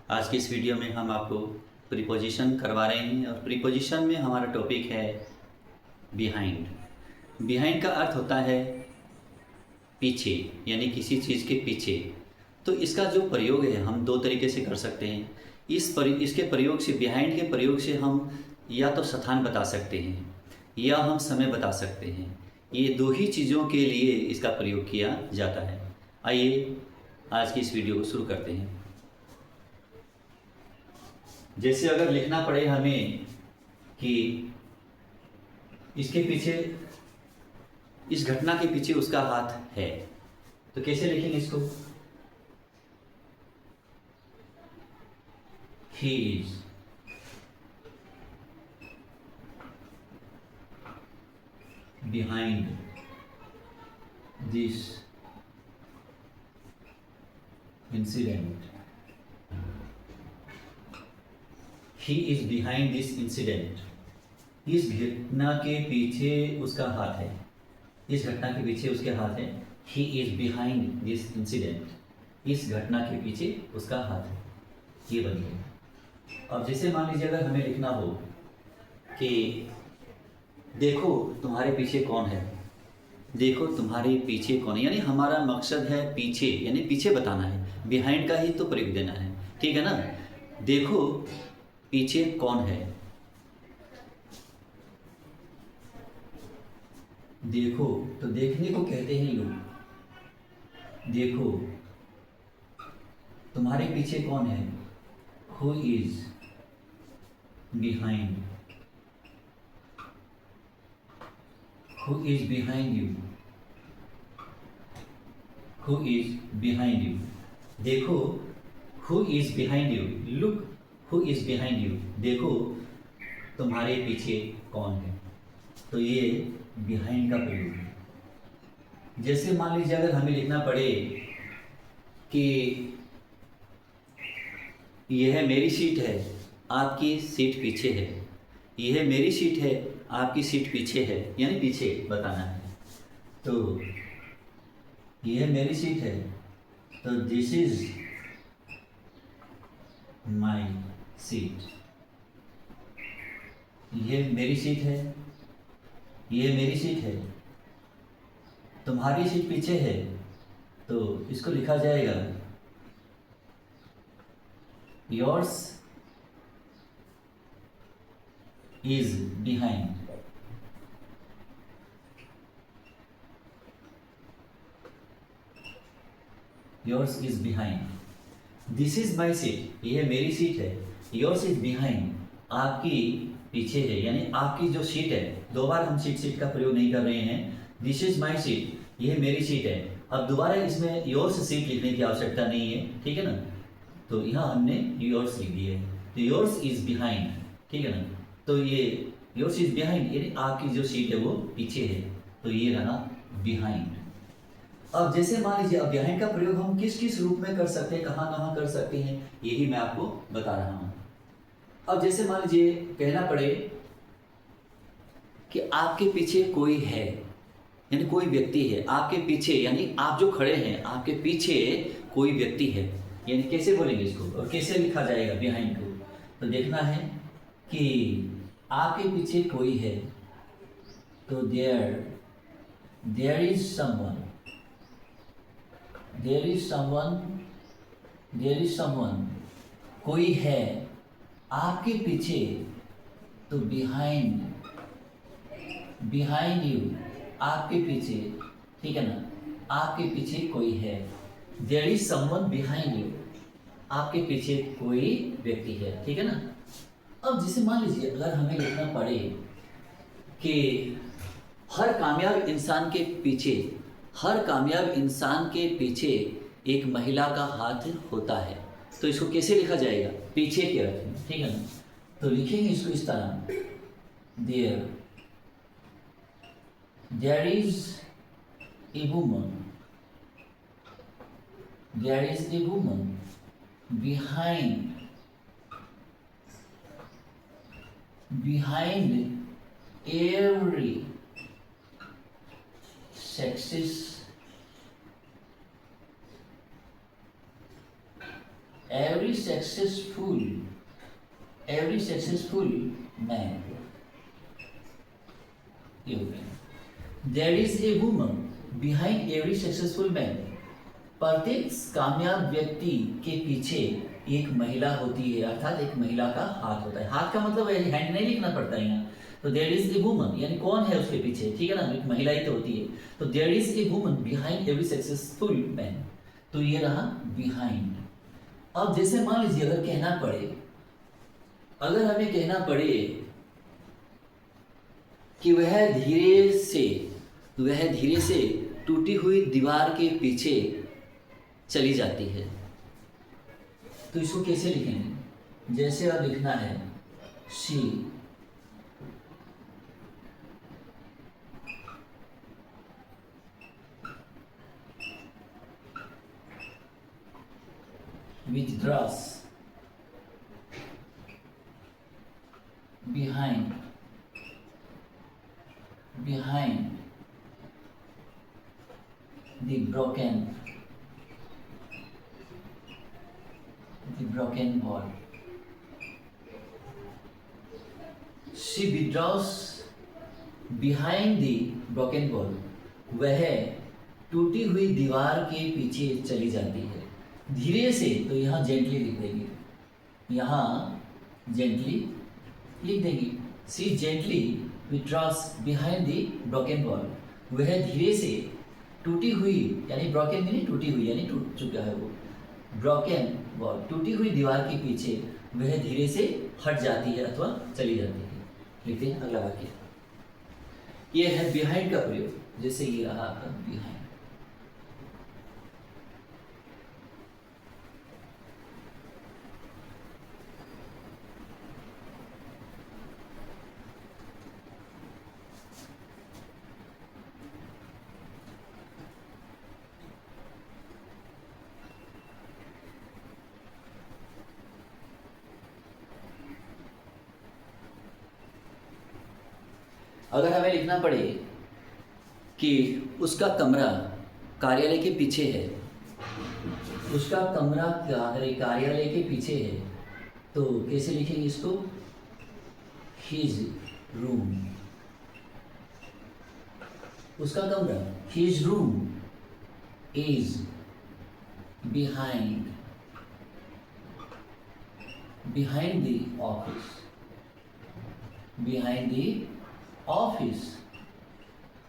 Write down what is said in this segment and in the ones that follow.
आज की इस वीडियो में हम आपको प्रीपोजिशन करवा रहे हैं और प्रीपोजिशन में हमारा टॉपिक है बिहाइंड। बिहाइंड का अर्थ होता है पीछे, यानी किसी चीज़ के पीछे। तो इसका जो प्रयोग है हम दो तरीके से कर सकते हैं। इसके प्रयोग से, बिहाइंड के प्रयोग से हम या तो स्थान बता सकते हैं या हम समय बता सकते हैं। ये दो ही चीज़ों के लिए इसका प्रयोग किया जाता है। आइए आज की इस वीडियो को शुरू करते हैं। जैसे अगर लिखना पड़े हमें कि इसके पीछे, इस घटना के पीछे उसका हाथ है, तो कैसे लिखेंगे इसको? He is behind this incident. He is behind this incident. इस घटना के पीछे उसका हाथ है। इस घटना के पीछे उसके हाथ है। He is behind this incident. इस घटना के पीछे उसका हाथ है। ये बन गया। अब जैसे मान लीजिए अगर हमें लिखना हो कि देखो तुम्हारे पीछे कौन है, देखो तुम्हारे पीछे कौन है, यानी हमारा मकसद है पीछे, यानी पीछे बताना है। बिहाइंड का ही तो प्रयोग देना है, ठीक है ना। देखो पीछे कौन है, देखो तो देखने को कहते हैं लोग। देखो तुम्हारे पीछे कौन है, who is behind, who is behind you, who is behind you. देखो who is behind you, look who is behind you. देखो तुम्हारे पीछे कौन है। तो ये बिहाइंड का प्रयोग है। जैसे मान लीजिए अगर हमें लिखना पड़े कि यह मेरी सीट है, आपकी सीट पीछे है। यह मेरी सीट है, आपकी सीट पीछे है, यानी पीछे बताना है। तो यह मेरी सीट है, तो दिस इज माई सीट। यह मेरी सीट है, यह मेरी सीट है, तुम्हारी सीट पीछे है, तो इसको लिखा जाएगा yours is behind. Yours is behind. This is my seat, यह मेरी सीट है। योर्स इज बिहाइंड, आपकी पीछे है, यानी आपकी जो सीट है। दो बार हम सीट का प्रयोग नहीं कर रहे हैं। दिस इज माई सीट, यह मेरी सीट है। अब दोबारा इसमें योर्स सीट लिखने की आवश्यकता नहीं है, ठीक है ना। तो यहाँ हमने योर्स लिख दिया है, तो योर्स इज बिहाइंड, ठीक है ना। तो ये योर्स इज बिहाइंड, यानी आपकी जो सीट है वो पीछे है, तो ये रहा बिहाइंड। अब जैसे मान लीजिए, अब बिहाइंड का प्रयोग हम किस किस रूप में कर सकते हैं, कहाँ कहाँ कर सकते हैं, यही मैं आपको बता रहा हूँ। अब जैसे मान लीजिए कहना पड़े कि आपके पीछे कोई है, यानी कोई व्यक्ति है आपके पीछे, यानी आप जो खड़े हैं आपके पीछे कोई व्यक्ति है, यानी कैसे बोलेंगे इसको और कैसे लिखा जाएगा बिहाइंड को? तो देखना है कि आपके पीछे कोई है, तो there is someone, there is someone, there is someone, कोई है आपके पीछे, तो बिहाइंड, बिहाइंड यू, आपके पीछे, ठीक है ना। आपके पीछे कोई है, there is someone behind you, आपके पीछे कोई व्यक्ति है, ठीक है ना। अब जैसे मान लीजिए अगर हमें लिखना पड़े कि हर कामयाब इंसान के पीछे, हर कामयाब इंसान के पीछे एक महिला का हाथ होता है, तो इसको कैसे लिखा जाएगा पीछे के अर्थ में, ठीक है ना। तो लिखेंगे इसको इस तरह, there is a woman, there is a woman behind, behind every sexist, every every successful man, ये हो गया. There is a woman behind every successful man. प्रत्येक कामयाब व्यक्ति के पीछे एक महिला होती है, अर्थात एक महिला का हाथ होता है. हाथ का मतलब हैंड नहीं लिखना पड़ता है यहाँ. तो देयर इज ए वुमन यानी कौन है उसके पीछे, ठीक है ना, एक महिला ही तो होती है. तो there is a woman behind every successful man. तो ये रहा बिहाइंड. अब जैसे मान लीजिए अगर हमें कहना पड़े कि वह धीरे से टूटी हुई दीवार के पीछे चली जाती है, तो इसको कैसे लिखेंगे? जैसे अब लिखना है she withdraws behind the broken wall. She withdraws behind the broken wall. वह टूटी हुई दीवार के पीछे चली जाती है. धीरे से, तो यहाँ जेंटली लिख देंगे, She gently withdraws behind the broken wall. वह धीरे से टूटी हुई यानी ब्रोकन नहीं, टूटी हुई यानी टूट चुका है वो. ब्रोकन वॉल, टूटी हुई दीवार के पीछे वह धीरे से हट जाती है अथवा चली जाती है. लिखते हैं अगला वाक्य. ये है बिहाइंड का प्रयोग. जैसे ये रहा आपका बिहाइंड. अगर हमें लिखना पड़े कि उसका कमरा कार्यालय के पीछे है, उसका कमरा कार्यालय के पीछे है, तो कैसे लिखेंगे इसको? His room. उसका कमरा, his room is behind the office.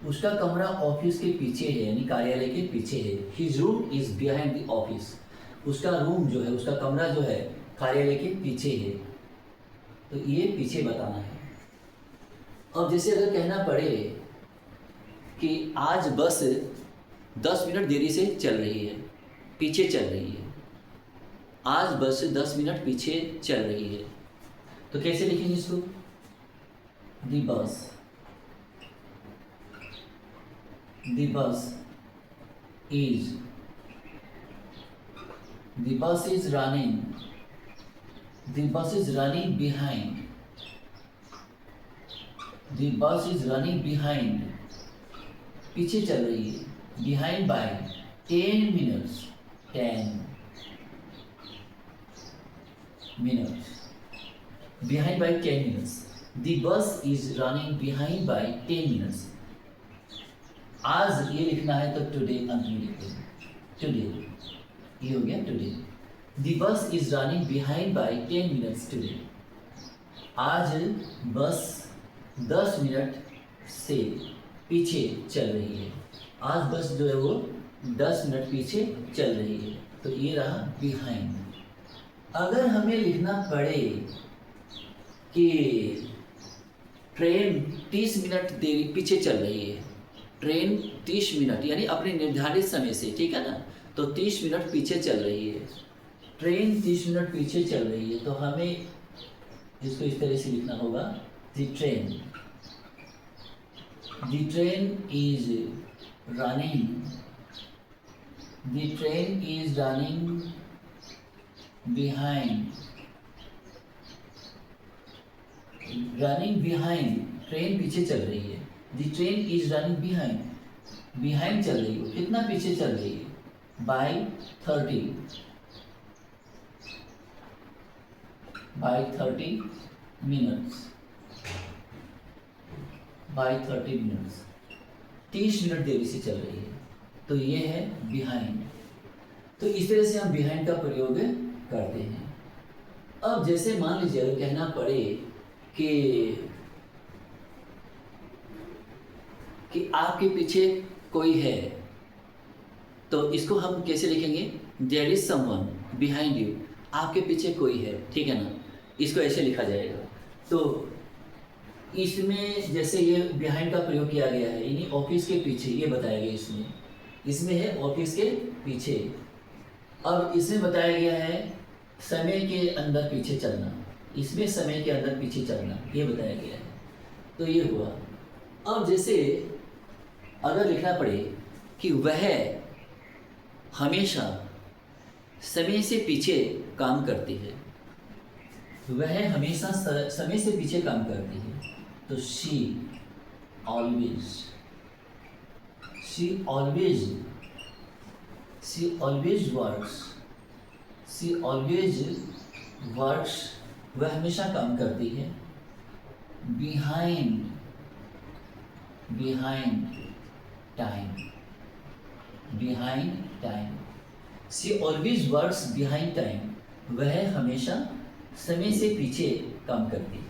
उसका कमरा ऑफिस के पीछे है यानी कार्यालय के पीछे है. His room is behind the office. उसका रूम जो है, उसका कमरा जो है कार्यालय के पीछे है. तो ये पीछे बताना है. अब जैसे अगर कहना पड़े कि आज बस 10 मिनट देरी से चल रही है, पीछे चल रही है. आज बस 10 मिनट पीछे चल रही है, तो कैसे लिखेंगे इसको? The bus is running behind. The bus is running behind. पीछे चल रही है. Behind by 10 minutes. 10 minutes. Behind by 10 minutes. The bus is running behind by 10 minutes. आज ये लिखना है तो टुडे अंत में लिख देंगे. टुडे, ये हो गया today. The bus is running behind by 10 minutes today. आज बस 10 मिनट से पीछे चल रही है. आज बस जो है वो 10 मिनट पीछे चल रही है. तो ये रहा behind. अगर हमें लिखना पड़े कि ट्रेन 30 मिनट देरी पीछे चल रही है, ट्रेन 30 मिनट यानी अपने निर्धारित समय से, ठीक है ना, तो 30 मिनट पीछे चल रही है. ट्रेन 30 मिनट पीछे चल रही है, तो हमें इसको इस तरह से लिखना होगा. The train is running behind. Train पीछे चल रही है. The train is running behind चल रही है. कितना पीछे चल रही है? By 30. By 30 minutes, by 30 minutes, 30 minute देरी से चल रही है, तो ये है बिहाइंड। तो इस तरह से हम बिहाइंड का प्रयोग करते हैं। अब जैसे मान लीजिए अगर कहना पड़े कि आपके पीछे कोई है, तो इसको हम कैसे लिखेंगे? There is someone behind you, आपके पीछे कोई है, ठीक है ना, इसको ऐसे लिखा जाएगा। तो इसमें जैसे ये बिहाइंड का प्रयोग किया गया है, यानी ऑफिस के पीछे, ये बताया गया इसमें है ऑफिस के पीछे। अब इसमें बताया गया है समय के अंदर पीछे चलना, इसमें समय के अंदर पीछे चलना, ये बताया गया है। तो ये हुआ। अब जैसे अगर लिखना पड़े कि वह हमेशा समय से पीछे काम करती है, वह हमेशा समय से पीछे काम करती है, तो शी ऑलवेज वर्क्स, वह हमेशा काम करती है behind time, she always works behind time, वह हमेशा समय से पीछे काम करती है।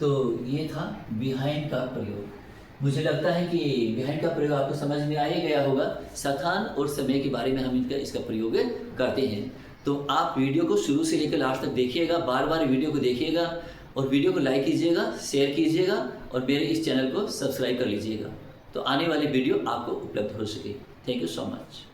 तो ये था बिहाइंड का प्रयोग। मुझे लगता है कि बिहाइंड का प्रयोग आपको समझ में आ ही गया होगा। स्थान और समय के बारे में हम इसका प्रयोग करते हैं। तो आप वीडियो को शुरू से लेकर लास्ट तक देखिएगा, बार बार वीडियो को देखिएगा और वीडियो को लाइक कीजिएगा, शेयर कीजिएगा और मेरे इस चैनल को सब्सक्राइब कर लीजिएगा, तो आने वाले वीडियो आपको उपलब्ध हो सके। Thank you so much.